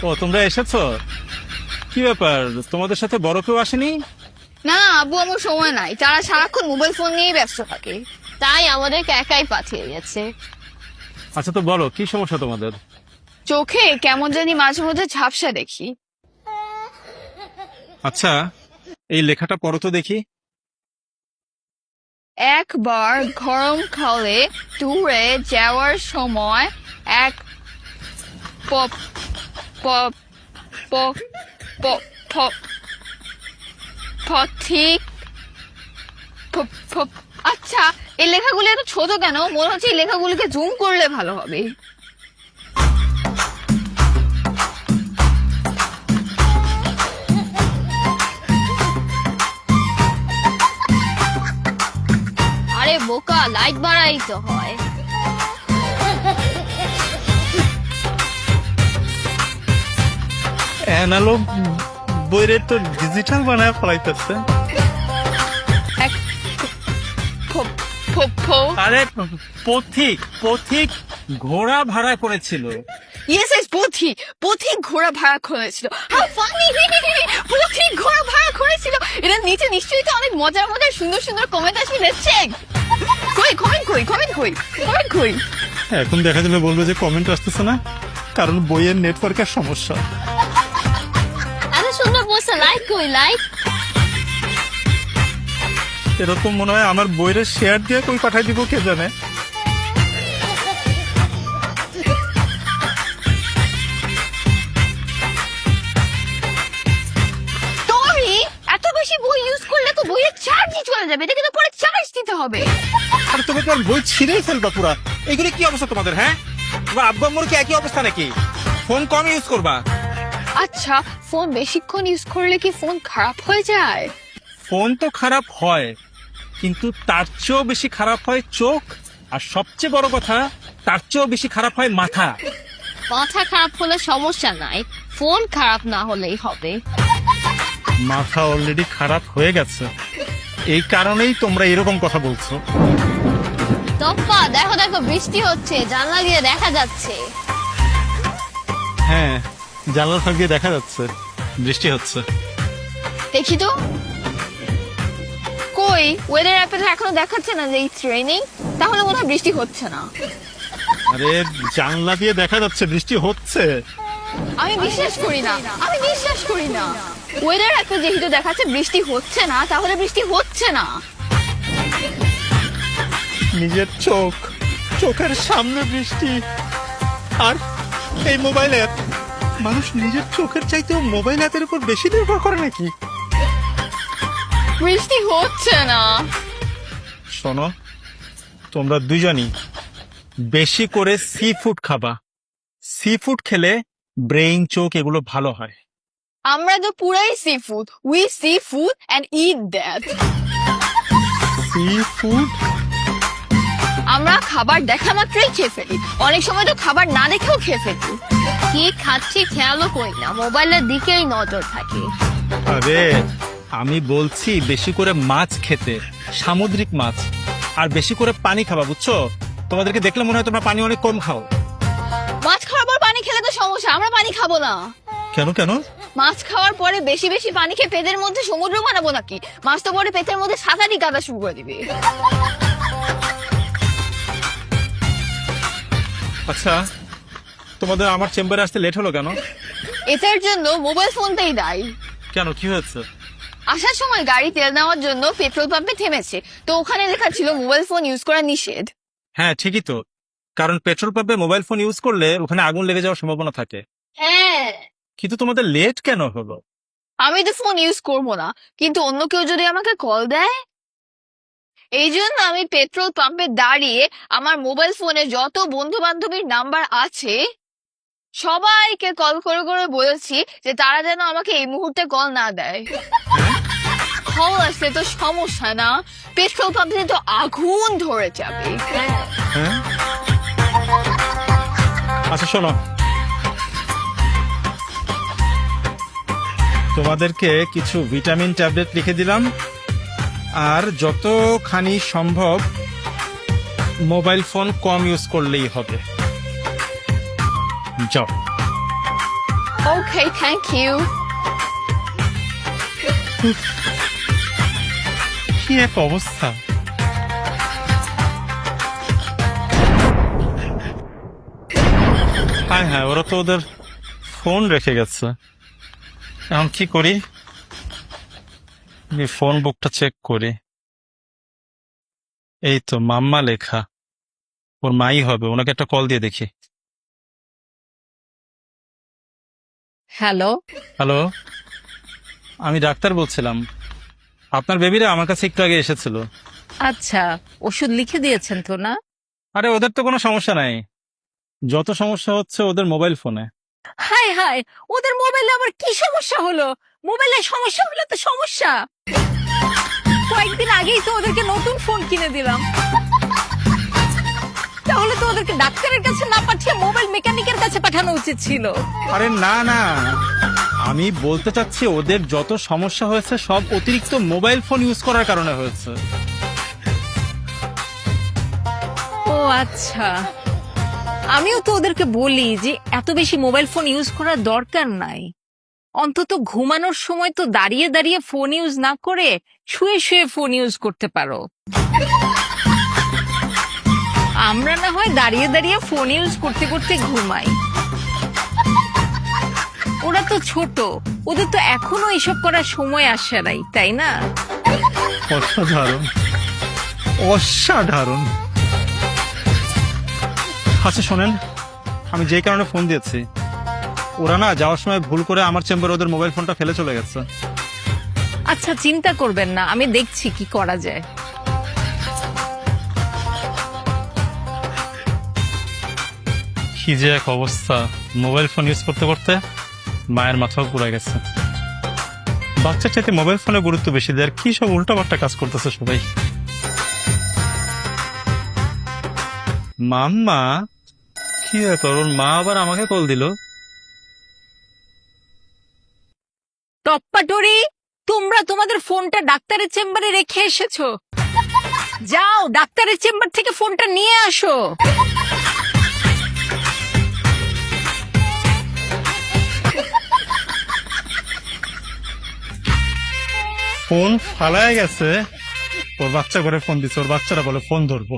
ও তোমরা এসেছো? কি ব্যাপার, তোমাদের সাথে বড় কেউ আসেনি? না আব্বু, আমার সময় নাই, তারা সারাক্ষণ মোবাইল ফোন নিয়েই ব্যস্ত থাকে, তাই আমাদেরকে একাই পাঠিয়ে গেছে। আচ্ছা তো বলো, কি সমস্যা তোমাদের? চোখে কেমন জানি মাঝে মধ্যে ঝাপসা দেখি। আচ্ছা, এই লেখাটা পড়ো তো দেখি। একবার গরমকালে ট্যুরে যাওয়ার সময় এক pop pop pop pop pop পথিক আচ্ছা, এই লেখাগুলি এত ছোট কেন? মনে হচ্ছে এই লেখাগুলিকে জুম করলে ভালো হবে। আরে বোকা, লাইট বাড়াই তো হয়। অ্যানালগ বইরে তো ডিজিটাল বানায় ফলাইতেছে। এক ফ- ফ- ফ- আরে পথিক পথিক ঘোড়া ভাড়া করেছিল। Yes, yes, পথিক ঘোড়া ভাড়া করেছিল। How funny! পথিক ঘোড়া ভাড়া করেছিল। এটা নিচে নিশ্চয়ই তো অনেক মজার মজার সুন্দর সুন্দর কমেন্ট আসবে, দেখছেন? কই। এখন দেখা যাবে বলবে যে কমেন্ট আসতেছে না, কারণ বইয়ের নেটওয়ার্কের সমস্যা। এত সুন্দর বলছে, লাইক। এরকম মনে হয় আমার বইয়ের শেয়ার দিয়ে কই পাঠাই দিব কে জানে। সরি, এত বেশি বই ইউজ করলে তো বইয়ের চার্জই চলে যাবে, এটা কিন্তু পরে চার্জ দিতে হবে। আর তুমি তো আর বই ছিঁড়েই ফেলবা পুরা। এগুলি কি অবস্থা তোমাদের? হ্যাঁ, তোমার আব্বু আম্মুর কি একই অবস্থা নাকি? ফোন কম ইউজ করবা। আচ্ছা, ফোন বেশিক্ষণ ইউজ করলে কি ফোন খারাপ হয়ে যায়? ফোন তো খারাপ হয়, কিন্তু তার চেয়েও বেশি খারাপ হয় চোখ, আর সবচেয়ে বড় কথা তার চেয়েও বেশি খারাপ হয় মাথা। মাথা খারাপ হলে সমস্যা নাই, ফোন খারাপ না হলেই হবে। মাথা অলরেডি খারাপ হয়ে গেছে, এই কারণেই তোমরা এরকম কথা বলছো। টপ্পা, দেখো বৃষ্টি হচ্ছে, জানলা দিয়ে দেখা যাচ্ছে। হ্যাঁ, জানলার ফাঁক দিয়ে দেখা যাচ্ছে বৃষ্টি হচ্ছে। দেখি তো, কই ওয়েদার অ্যাপে এখনো দেখাচ্ছে না যে ইটস রেইনিং, তাহলে মনে হয় বৃষ্টি হচ্ছে না। আরে জানলা দিয়ে দেখা যাচ্ছে বৃষ্টি হচ্ছে। আমি বিশ্বাস করি না। ওয়েদার অ্যাপে যেহেতু দেখাচ্ছে বৃষ্টি হচ্ছে না, তাহলে বৃষ্টি হচ্ছে না। নিজের চোখের সামনে বৃষ্টি, আর এই মোবাইল অ্যাপ। মানুষ নিজের চোখের চাইতেও মোবাইল অ্যাপের উপর বেশি নির্ভর করে নাকি? বৃষ্টি হচ্ছে না। শোনো, তোমরা দুজনই বেশি করে সি ফুড খাবা। সি ফুড খেলে ব্রেইন, চোখ এগুলো ভালো হয়। আমরা তো পুরাই seafood, we see food and eat that. Seafood? আমরা খাবার দেখা মাত্রই খেয়ে ফেলি, অনেক সময় তো খাবার না দেখেও খেয়ে ফেলি। কি খাচ্ছি খেয়ালও করি না, মোবাইলের দিকেই নজর থাকে। আরে আমি বলছি বেশি করে মাছ খেতে, সামুদ্রিক মাছ, আর বেশি করে পানি খাবা, বুঝছো? তোমাদেরকে দেখলে মনে হয় তোমরা পানি অনেক কম খাও। মাছ খাওয়ার পর পানি খেলে তো সমস্যা, আমরা পানি খাবো না। কেন? মাছ খাওয়ার পরে বেশি বেশি পানি খেয়ে পেটের মধ্যে সমুদ্র বানাবো নাকি? মাছ তো পরে পেটের মধ্যে সাঁতারই কাটা শুরু করে দিবে। আচ্ছা, তোমাদের আমার চেম্বারে আসতে লেট হলো কেন? এটার জন্য মোবাইল ফোনটাই দায়ী। কেন, কি হয়েছে? আসার সময় গাড়ি তেল নেওয়ার জন্য পেট্রোল পাম্পে থেমেছে, তো ওখানে লেখা ছিল মোবাইল ফোন ইউজ করা নিষেধ। হ্যাঁ ঠিকই তো, কারণ পেট্রোল পাম্পে মোবাইল ফোন ইউজ করলে ওখানে আগুন লেগে যাওয়ার সম্ভাবনা থাকে। হ্যাঁ, কিন্তু তোমাদের লেট কেন হলো? আমি তো ফোন ইউজ করবো না, কিন্তু অন্য কেউ যদি আমাকে কল দেয়, এই জন্য আমি পেট্রোল পাম্পে দাঁড়িয়ে আমার মোবাইল ফোনে যত বন্ধু বান্ধবীর নাম্বার আছে সবাইকে কল করে করে বলেছি যে তারা যেন আমাকে এই মুহূর্তে কল না দেয়। কল আসলে তো সমস্যা না, পেট্রোল পাম্পে তো আগুন ধরে যাবে। হ্যাঁ, আচ্ছা শোনো, তোমাদেরকে কিছু ভিটামিন ট্যাবলেট লিখে দিলাম, আর যতখানি সম্ভব মোবাইল ফোন কম ইউজ করলেই হবে। যাও। ওকে, থ্যাংক ইউ। কি এক অবস্থা! হ্যাঁ হ্যাঁ, ওরা তো ওদের ফোন রেখে গেছে। এখন কি করি? ফোন বুকটা চেক করি। এই তো মাম্মা লেখা, ওর মাই হবে। ওনাকে একটা কল দিয়ে দেখি। হ্যালো, হ্যালো, আমি ডাক্তার বলছিলাম। আপনার বেবিরা আমার কাছে একটু আগে এসেছিল। আচ্ছা, ওষুধ লিখে দিয়েছেন তো না? আরে ওদের তো কোনো সমস্যা নাই, যত সমস্যা হচ্ছে ওদের মোবাইল ফোনে। হায় হায়, ওদের মোবাইলে আবার কি সমস্যা হলো? মোবাইলে সমস্যা হলে তো সমস্যা। কয়েকদিন আগেই তো ওদেরকে নতুন ফোন কিনে দিলাম। তাহলে তো ওদেরকে ডাক্তারের কাছে না পাঠিয়ে মোবাইল মেকানিকের কাছে পাঠানো উচিত ছিল। আরে না না, আমি বলতে চাচ্ছি ওদের যত সমস্যা হয়েছে সব অতিরিক্ত মোবাইল ফোন ইউজ করার কারণে হয়েছে। ও আচ্ছা, আমিও তো ওদেরকে বলি যে এত বেশি মোবাইল ফোন ইউজ করার দরকার নাই। অন্তত ঘুমানোর সময় তো দাঁড়িয়ে দাঁড়িয়ে ফোন ইউজ না করে শুয়ে শুয়ে ফোন ইউজ করতে পারো। আমরা না হয় দাঁড়িয়ে দাঁড়িয়ে ফোন ইউজ করতে করতে ঘুমাই। ওরা তো ছোট, ওদের তো এখনো এসব করার সময় আসে নাই, তাই না? অসাধারণ, অসাধারণ। আচ্ছা শোনেন, আমি যে কারণে ফোন দিয়েছি, ওরা না যাওয়ার সময় ভুল করে আমার চেম্বারে ওদের মোবাইল ফোনটা ফেলে চলে গেছে। আচ্ছা চিন্তা করবেন না, আমি দেখছি কি করা যায়। কি যে এক অবস্থা! মোবাইল ফোন ইউজ করতে করতে মায়ের মাথাও পুড়ে গেছে। বাচ্চার চাইতে মোবাইল ফোনে গুরুত্ব বেশি দেয়। আর কি সব উল্টাপাল্টা কাজ করতেছে সবাই। মাম্মা, কি ব্যাপার? ওর মা আবার আমাকে কল দিল। টপ্পাটরি, তোমরা তোমাদের ফোনটা ডাক্তারের চেম্বারে রেখে এসেছো। যাও ডাক্তারের চেম্বার থেকে ফোনটা নিয়ে আসো। ফোন ফালায় গেছে, ওর বাচ্চা করে ফোন দিচ্ছে, ওর বাচ্চারা বলে ফোন ধরবো।